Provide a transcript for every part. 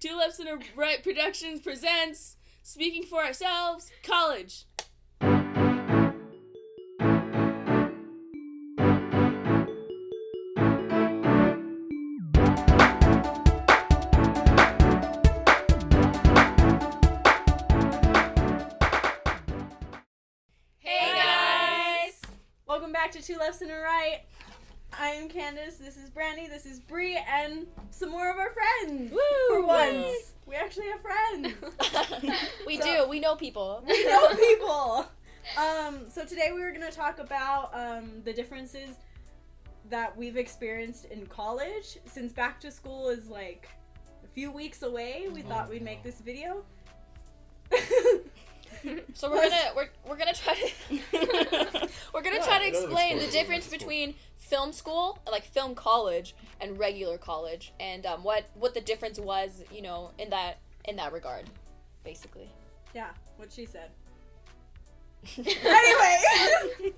Two Lefts and a Right Productions presents Speaking for Ourselves, College. Hey guys! Welcome back to Two Lefts and a Right. I am Candace, this is Brandy, this is Bree, and some more of our friends. Woo! For once. We actually have friends. We do. We know people. We know people. So today we were going to talk about the differences that we've experienced in college. Since back to school is like a few weeks away, we thought we'd make this video. So we're gonna try to try to explain the difference between film school, like film college, and regular college, and what the difference was, you know, in that regard, basically. Yeah, what she said. Anyway.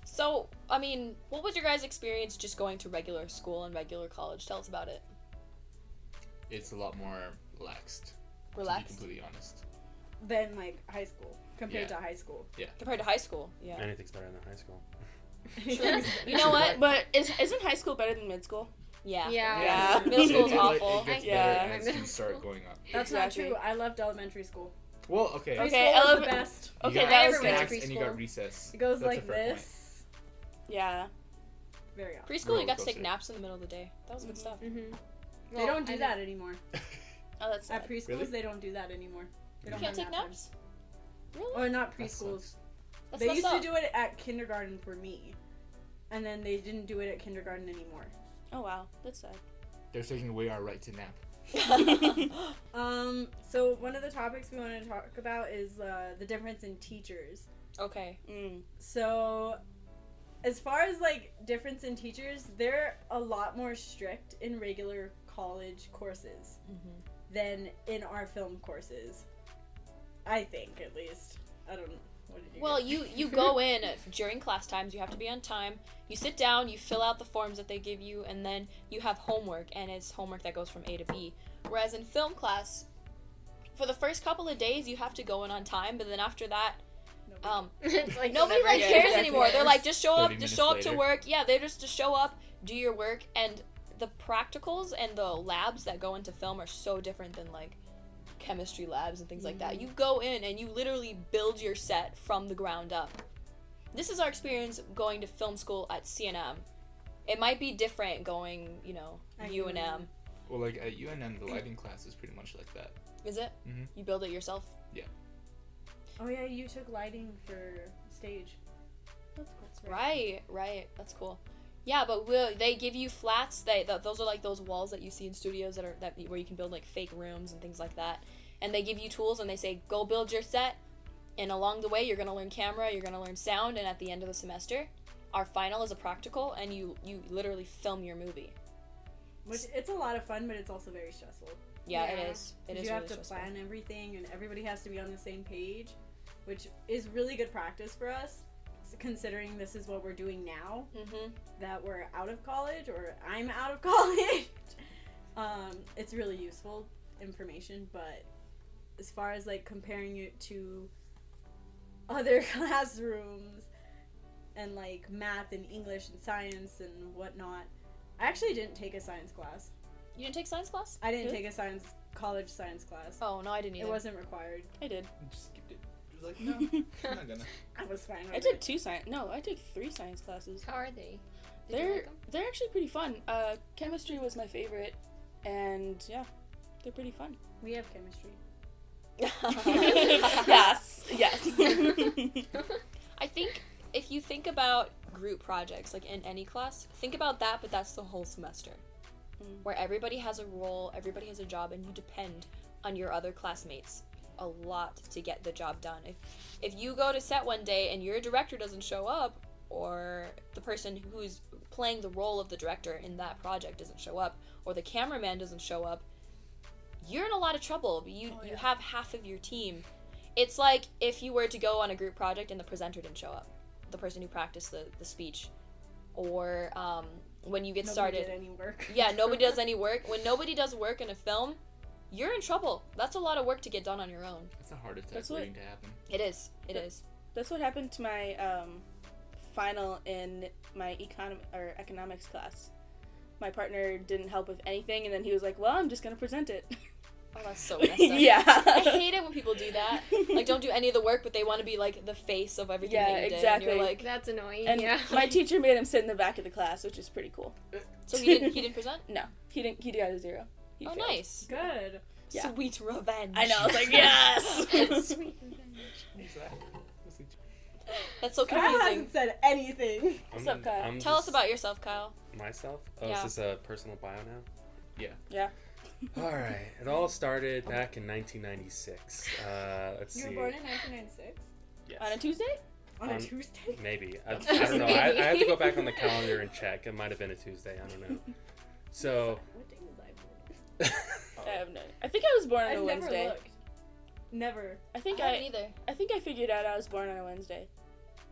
So I mean, what was your guys' experience just going to regular school and regular college? Tell us about it. It's a lot more relaxed. Relaxed? To be completely honest. Than like high school compared Yeah. to high school. Yeah. Compared to high school, yeah. Anything's better than high school. You know what? But isn't high school better than mid school? Yeah. Yeah. Middle school's It awful. gets Yeah. better as you start going up. That's Exactly. not true. I loved elementary school. Well, okay. Okay, Preschool was eleve- the best. You Okay, got that was never went to good. snacks and you preschool. got recess. It goes That's like a fair point. this. Yeah. Very often. Preschool, you Roller got to take coaster. naps in the middle of the day. That was good stuff. Mm-hmm. They don't do that anymore. Oh, that's sad. At preschools, Really? they don't do that anymore. They You don't can't have take nap naps? time. Really? Or not That preschools. sucks. That's They messed used up. to do it at kindergarten for me. And then they didn't do it at kindergarten anymore. Oh wow, that's sad. They're taking away our right to nap. So one of the topics we wanted to talk about is the difference in teachers. Okay. So, as far as like difference in teachers, they're a lot more strict in regular college courses than in our film courses. I think, at least. I don't know. What did you Well, guys you go in during class times. You have to be on time. You sit down. You fill out the forms that they give you, and then you have homework, and it's homework that goes from A to B. Whereas in film class, for the first couple of days, you have to go in on time, but then after that, It's like nobody whenever like you cares get anymore. there. They're like, just show up, 30 just minutes show up to later. work. Yeah, they're just to show up, do your work, and the practicals and the labs that go into film are so different than like chemistry labs and things like that. You go in and you literally build your set from the ground up. This is our experience going to film school at CNM. It might be different going, you know, At UNM. Well, like at UNM, the lighting class is pretty much like that. Is it? Mhm. You build it yourself? Oh yeah, you took lighting for stage. That's Right. That's cool. Yeah, but they give you flats. Those are like those walls that you see in studios where you can build like fake rooms and things like that. And they give you tools and they say go build your set. And along the way, you're gonna learn camera, you're gonna learn sound, and at the end of the semester, our final is a practical, and you literally film your movie. Which it's a lot of fun, but it's also very stressful. Yeah, Yeah. it is. It 'Cause is you really have to stressful. plan everything, and everybody has to be on the same page, which is really good practice for us, considering this is what we're doing now. Mhm. That we're out of college, or I'm out of college. It's really useful information, but as far as like comparing it to other classrooms and like math and English and science and whatnot, I actually didn't take a science class. You didn't take science class? I didn't Really? take a college science class. Oh no, I didn't either. It wasn't required. I did. Just skipped it. It was like, no, I'm not gonna. I was fine with I took I took 3 science classes. How are they? Did you like 'em? They're actually pretty fun. Chemistry was my favorite, and yeah, they're pretty fun. We have chemistry. Yes. I think if you think about group projects, like in any class, think about that, but that's the whole semester. Where everybody has a role, everybody has a job, and you depend on your other classmates a lot to get the job done. If you go to set one day and your director doesn't show up, or the person who's playing the role of the director in that project doesn't show up, or the cameraman doesn't show up, you're in a lot of trouble. You have half of your team. It's like if you were to go on a group project and the presenter didn't show up, the person who practiced the speech, or when you get Nobody started. did any work. Yeah, nobody does any work. When nobody does work in a film, you're in trouble. That's a lot of work to get done on your own. It's a heart attack That's what- waiting to happen. It is. It is. That's what happened to my final in my economics class. My partner didn't help with anything, and then he was like, "Well, I'm just gonna present it." Oh, that's so messed up. Yeah. I hate it when people do that. Like, don't do any of the work, but they want to be like the face of everything Yeah, that you did. exactly. And you're like, That's annoying. And yeah. my teacher made him sit in the back of the class, which is pretty cool. so he didn't present? No, he didn't. He got a 0. He Oh, failed. nice. Good. Yeah. Sweet revenge. I know. I was like, yes. Sweet revenge. Who's that? That's so Kyle confusing. hasn't said anything. What's up, Kyle? Tell us about yourself, Kyle. myself. Oh, Yeah. is this a personal bio now? Yeah. All right. It all started back in 1996. Let's You see. were born in 1996 Yes. On a Tuesday? on a On- Tuesday. Maybe. I don't know. I have to go back on the calendar and check. It might have been a Tuesday. I don't know. So. What day was I born? I have no. I think I was born on I've a never Wednesday. looked. Never. I think I haven't either. I think I figured out I was born on a Wednesday.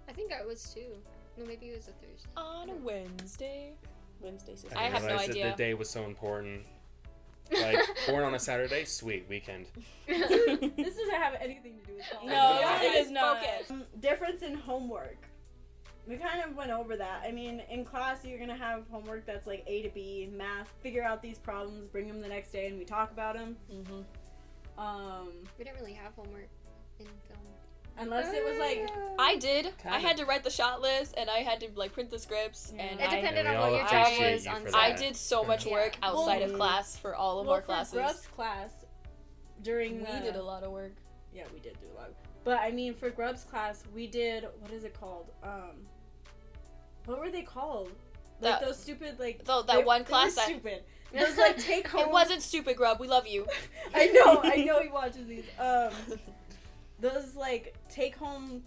I think I was too. No, maybe it was a Thursday. On a Wednesday. Wednesday. I didn't have no realize that idea. the day was so important. Like, born on a Saturday? Sweet. Weekend. This doesn't have anything to do with college. No, Yeah, it is guys, not. focus. Difference in homework. We kind of went over that. I mean, in class, you're going to have homework that's like A to B, math, figure out these problems, bring them the next day, and we talk about them. Mm-hmm. We didn't really have homework in film. Unless it was like, I did. I Kinda. had to write the shot list, and I had to like print the scripts, Yeah. and It I, depended Yeah, we on what all your job appreciate was you on for site. I that. did so much Yeah. work outside of Well, class for all of well, our for classes. Grubb's class, during We the... did a lot of work. Yeah, we did do a lot. But I mean, for Grubb's class, we did, what is it called? What were they called? Like That- those stupid, like... That they- one they were class that stupid. Those, like, take home... it wasn't stupid, Grub. We love you. I know he watches these. Those, like, take home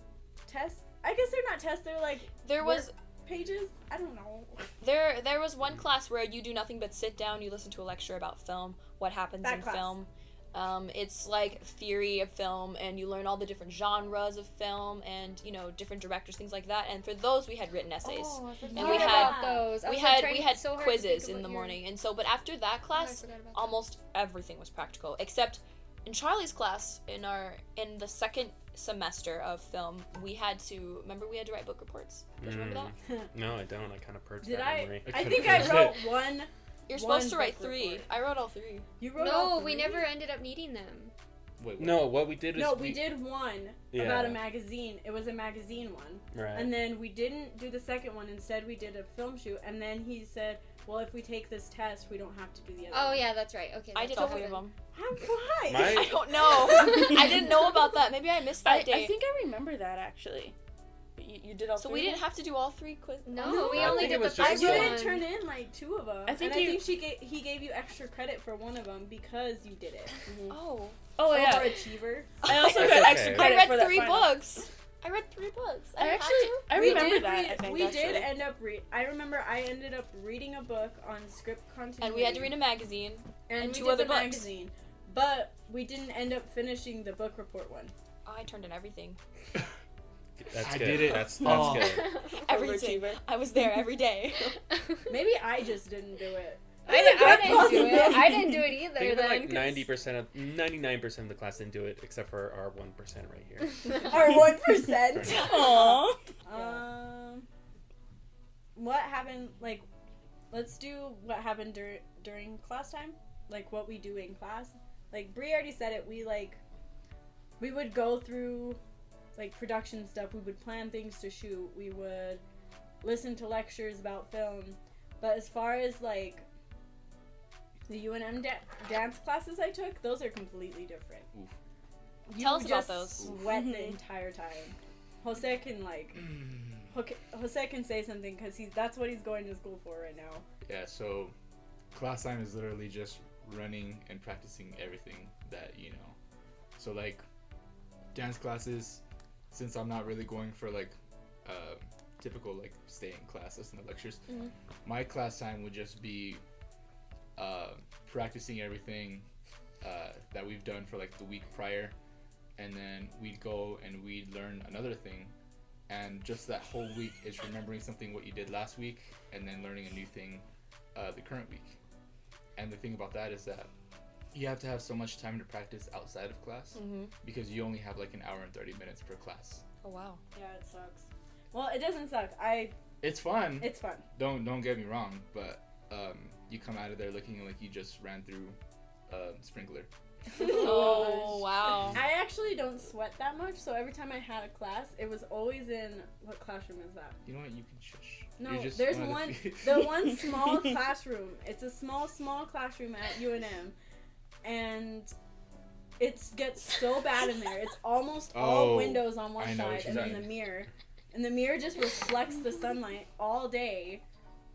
tests? I guess they're not tests, they're, like, There was pages? I don't know. there was one class where you do nothing but sit down, you listen to a lecture about film, what happens That in class. film. It's like theory of film, and you learn all the different genres of film, and different directors, things like that. And for those, we had written essays. Oh, I forgot And we had- about those. I we was, like, had trying so hard to quizzes think in the about your- morning, and so but after that Oh, I class, forgot about that. almost everything was practical, except in Charlie's class in the second semester of film, we had to write book reports. Do you remember that? No, I don't. I kind of purged Did that I? memory. I could've think I finished wrote one. You're One supposed to write book 3. report. I wrote all 3. You wrote No, all we three? never ended up needing them. Wait, No, what we did is No, we did one Yeah. about a magazine. It was a magazine one. Right. And then we didn't do the second one. Instead, we did a film shoot. And then he said, well, if we take this test, we don't have to do the other Oh one. yeah, that's right. Okay. I that's did all what 3 of happened. them. Why? My- I don't know. I didn't know about that. Maybe I missed that day. I think I remember that actually. But you did all so 3? we didn't have to do all 3 quizzes. No, we I only think it did the was first just You one. didn't turn in like 2 of them. I think and you- I think he gave you extra credit for one of them because you did it. Oh. Oh yeah. Overachiever. I also That's got okay. extra I credit for read that 3 final. books. I read 3 books. I didn't have actually to. I We remember did that. read- I think we actually. did end up I remember I ended up reading a book on script continuity. And we had to read a magazine. and and we 2 did other the books. magazine. But we didn't end up finishing the book report one. Oh, I turned in everything. That's I good. did it. That's Oh. good. Everything. Overachiever. I was there every day. Maybe I just didn't do it. I didn't do it. possibility. I didn't do it either. I think that then, like 99% of the class didn't do it, except for our 1% right here. Our 1%. Aww. What happened, like, let's do what happened during class time. Like, what we do in class. Like, Brie already said it. We would go through, like, production stuff. We would plan things to shoot. We would listen to lectures about film. But as far as, like, the UNM dance classes I took, those are completely different. Oof. You Tell us about just those. sweat the Mhm. entire time. Jose can, like... Jose can say something because that's what he's going to school for right now. Yeah, so class time is literally just running and practicing everything that you know. So like dance classes, since I'm not really going for like typical like stay in class, listen to lectures, Mhm. my class time would just be practicing everything that we've done for like the week prior, and then we'd go and we'd learn another thing and just that whole week is remembering something what you did last week, and then learning a new thing the current week. And the thing about that is that you have to have so much time to practice outside of class because you only have like an hour and 30 minutes per class. Oh wow. Yeah, it sucks. Well, it doesn't suck. It's fun. It's fun. Don't get me wrong, but you come out of there looking like you just ran through sprinkler. Oh wow. I actually don't sweat that much, so every time I had a class, it was always in, what classroom is that? You know what? You can shush. No, You're just there's of the one, few- the one small classroom. It's a small classroom at UNM, and it gets so bad in there. It's almost all Oh, windows on one I know what side, you're and then the saying. mirror. And the mirror just reflects the sunlight all day,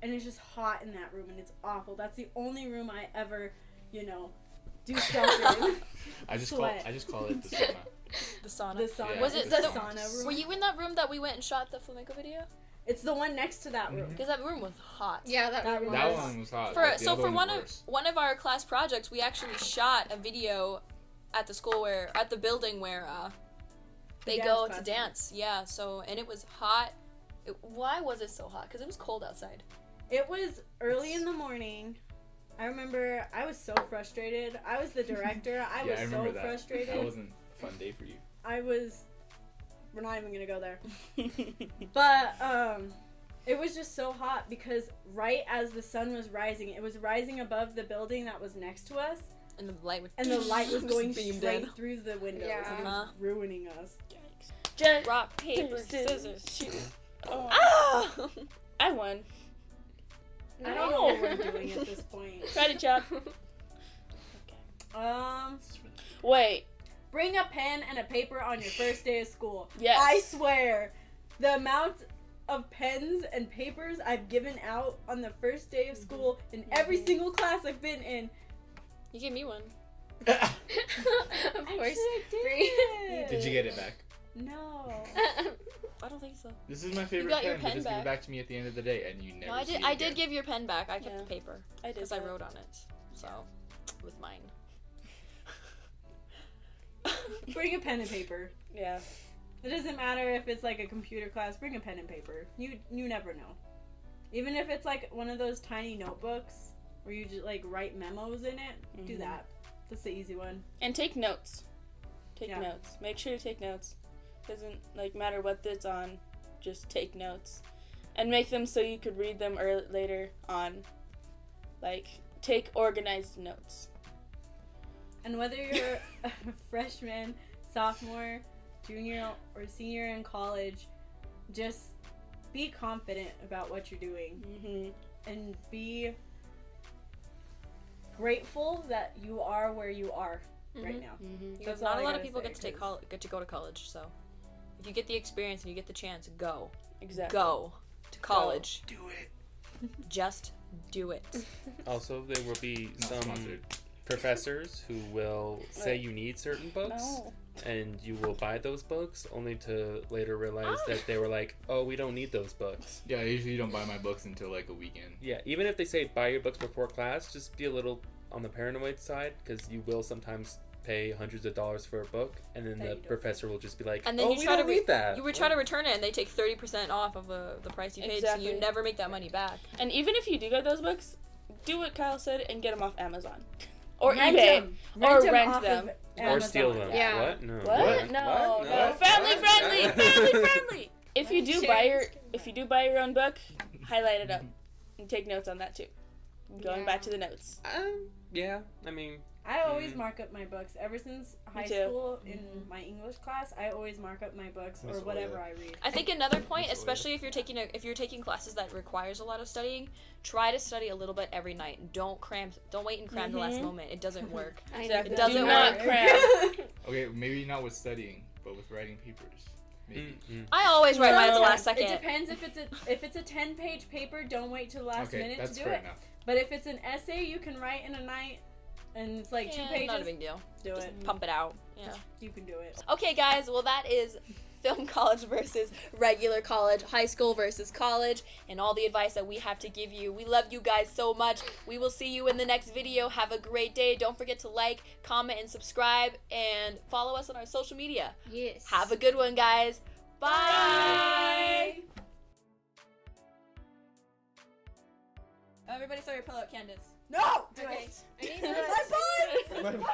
and it's just hot in that room, and it's awful. That's the only room I ever, do stuff in. I just Sweat. call it the sauna. The sauna. The sauna. Yeah, Was It's it the the- sauna room? Were you in that room that we went and shot the flamenco video? It's the one next to that room. Because that room was hot. Yeah, That that room was. That was- one was hot. For but the so other for one was one of our class projects, we actually shot a video at the school at the building where they Dance go to class. dance. Yeah. So and it was hot. Why was it so hot? Because it was cold outside. It was early in the morning. I remember I was so frustrated. I was the director. I was I remember so that. frustrated. That wasn't a fun day for you. We're not even gonna go there. But it was just so hot because right as the sun was rising, it was rising above the building that was next to us, And the light would. and the light was going beamed straight in. through the windows, Yeah. and it was ruining us. Just Rock, paper, scissors, shoot. Oh. Ah! I won. I don't know what we're doing at this point. Try to chop. Wait. Bring a pen and a paper on your first day of school. Yes. I swear, the amount of pens and papers I've given out on the first day of school in every single class I've been in. You gave me one. Of I course. did. Did you get it back? No. I don't think so. This is my favorite got your pen, but pen just give back. it back to me at the end of the day, and you never. No, I see did. it I did again. give your pen back. I kept Yeah. the paper I did. because I that. wrote on it. So, with mine. Bring a pen and paper. Yeah. It doesn't matter if it's like a computer class. Bring a pen and paper. You never know. Even if it's like one of those tiny notebooks where you just like write memos in it, do Mhm. that. That's the easy one. And take notes. Take Yeah. notes. Make sure to take notes. Doesn't matter what it's on. Just take notes, and make them so you could read them later on. Take organized notes. And whether you're a freshman, sophomore, junior, or senior in college, just be confident about what you're doing Mm-hmm. and be grateful that you are where you are right Mhm. now. Mm-hmm. Because That's not all a I lot of gotta people say, get to take 'cause- get to go to college. So, if you get the experience and you get the chance, go Exactly. go to college. Do it. Just do it. Also, there will be Not some sponsored. professors who will say Right. you need certain books, No. and you will buy those books only to later realize that they were like, oh, we don't need those books. Yeah, I usually don't buy my books until like a weekend. Yeah, even if they say buy your books before class, just be a little on the paranoid side, because you will sometimes pay hundreds of dollars for a book, and then That the you don't professor will just be like, And then oh, you we try don't to need that. You would try to return it, and they take 30% off of the price you paid, so Exactly. you never make that money back. And even if you do get those books, do what Kyle said and get them off Amazon. Or Rent eBay. them. Or them rent off them. of Or steal Amazon. them. Yeah. What? No. What? No, What? no. Family What? friendly. Family friendly. If you do Share buy your own book, highlight it up and take notes on that too. Going Yeah. back to the notes. Yeah, I mean, I always mark up my books. Ever since high too. school, in my English class, I always mark up my books or Miss whatever Oya. I read. I think another point, That's especially if you're taking classes that requires a lot of studying, try to study a little bit every night. Don't wait and cram the last Mhm. moment. It doesn't work. I Exactly. It doesn't do not work. cram. Okay, maybe not with studying, but with writing papers. Maybe. I always write mine at the last Sometimes. second. It depends if it's a 10-page paper. Don't wait till the last Okay, minute that's to do fair it. enough. But if it's an essay, you can write in a night, and it's like 2 Yeah, pages. not a big deal. do Just it. pump it out. Yeah. You can do it. Okay, guys. Well, that is film college versus regular college, high school versus college, and all the advice that we have to give you. We love you guys so much. We will see you in the next video. Have a great day. Don't forget to like, comment, and subscribe, and follow us on our social media. Yes. Have a good one, guys. Bye. Everybody throw your pillow at Candace. No! Do Okay. it. I need My to boy!